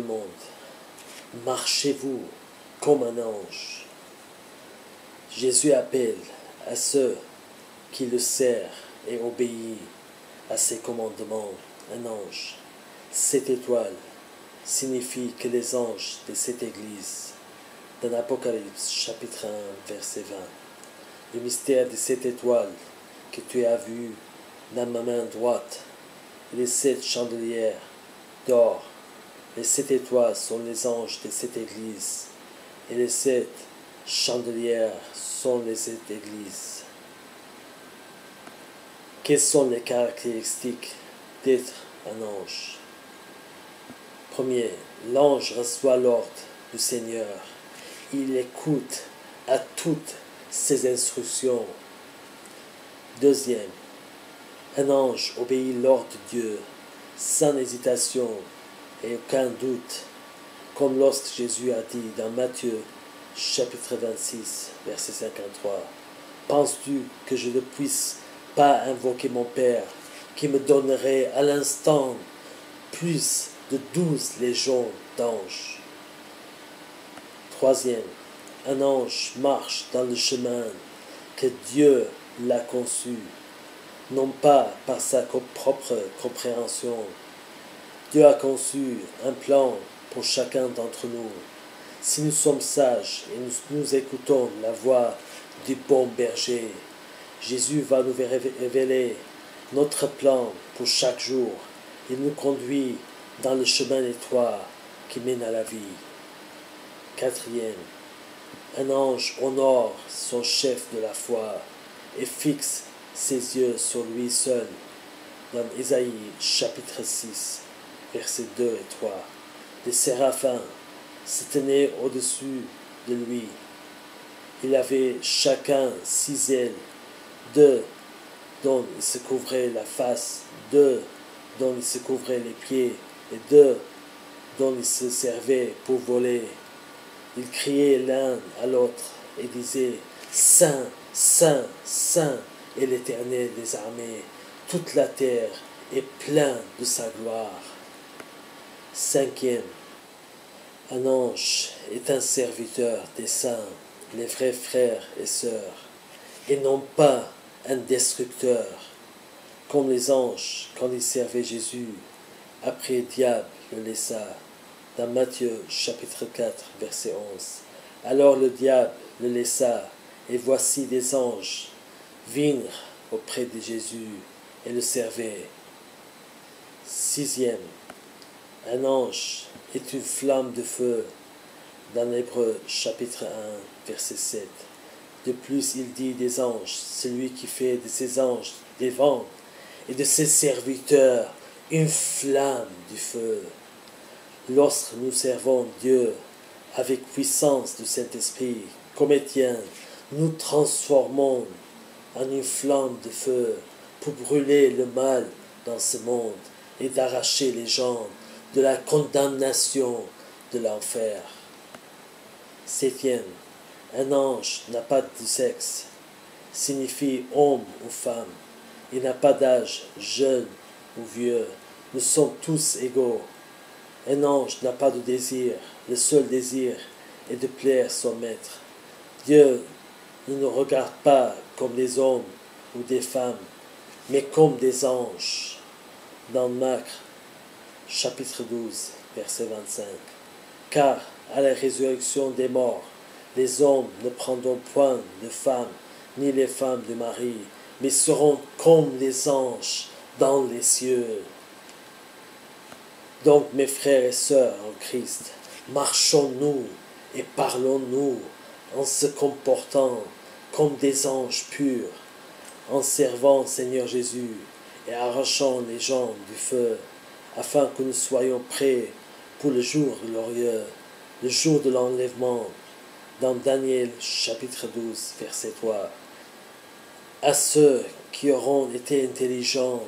monde, marchez-vous comme un ange. Jésus appelle à ceux qui le servent et obéissent à ses commandements un ange. Cette étoile signifie que les anges de cette église, dans l'Apocalypse chapitre 1 verset 20, le mystère de cette étoile que tu as vu dans ma main droite, et les 7 chandeliers d'or. Les 7 étoiles sont les anges de cette église, et les 7 chandeliers sont les 7 églises. Quelles sont les caractéristiques d'être un ange? Premier, l'ange reçoit l'ordre du Seigneur. Il écoute à toutes ses instructions. Deuxième, un ange obéit l'ordre de Dieu sans hésitation et aucun doute, comme lorsque Jésus a dit dans Matthieu chapitre 26, verset 53, « Penses-tu que je ne puisse pas invoquer mon Père, qui me donnerait à l'instant plus de 12 légions d'anges ?» Troisième, un ange marche dans le chemin que Dieu l'a conçu, non pas par sa propre compréhension. Dieu a conçu un plan pour chacun d'entre nous. Si nous sommes sages et nous écoutons la voix du bon berger, Jésus va nous révéler notre plan pour chaque jour. Il nous conduit dans le chemin étroit qui mène à la vie. Quatrième, un ange honore son chef de la foi et fixe ses yeux sur lui seul. Dans Ésaïe chapitre 6, versets 2 et 3. Les séraphins se tenaient au-dessus de lui. Il avait chacun 6 ailes, 2 dont il se couvrait la face, 2 dont il se couvrait les pieds, et 2 dont il se servait pour voler. Ils criaient l'un à l'autre et disaient « Saint, Saint, Saint est l'Éternel des armées, toute la terre est pleine de sa gloire. » Cinquième, un ange est un serviteur des saints, les vrais frères et sœurs, et non pas un destructeur, comme les anges quand ils servaient Jésus. Après, le diable le laissa. Dans Matthieu chapitre 4, verset 11. Alors le diable le laissa, et voici des anges vinrent auprès de Jésus et le servaient. Sixième, un ange est une flamme de feu. Dans l'Hébreu chapitre 1, verset 7. De plus, il dit des anges, celui qui fait de ses anges des vents et de ses serviteurs une flamme du feu. Lorsque nous servons Dieu avec puissance du Saint-Esprit, comme Étienne, nous transformons en une flamme de feu pour brûler le mal dans ce monde et d'arracher les gens de la condamnation de l'enfer. Septième, un ange n'a pas de sexe, signifie homme ou femme. Il n'a pas d'âge, jeune ou vieux. Nous sommes tous égaux. Un ange n'a pas de désir. Le seul désir est de plaire son maître. Dieu ne nous regarde pas comme des hommes ou des femmes, mais comme des anges. Dans Marc, chapitre 12, verset 25. Car à la résurrection des morts, les hommes ne prendront point de femmes, ni les femmes de mari, mais seront comme les anges dans les cieux. Donc, mes frères et sœurs en Christ, marchons-nous et parlons-nous en se comportant comme des anges purs, en servant Seigneur Jésus et arrachant les gens du feu, afin que nous soyons prêts pour le jour glorieux, le jour de l'enlèvement. Dans Daniel chapitre 12, verset 3. À ceux qui auront été intelligents,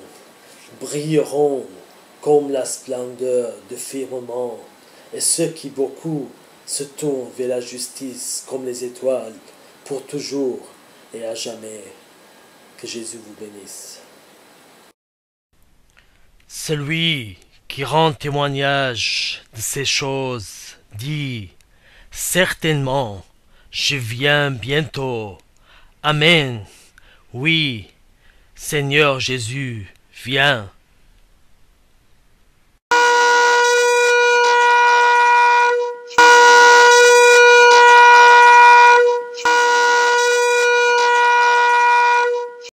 brilleront comme la splendeur du firmament, et ceux qui beaucoup se tournent vers la justice comme les étoiles, pour toujours et à jamais. Que Jésus vous bénisse. Celui qui rend témoignage de ces choses, dit, certainement, je viens bientôt. Amen. Oui, Seigneur Jésus, viens.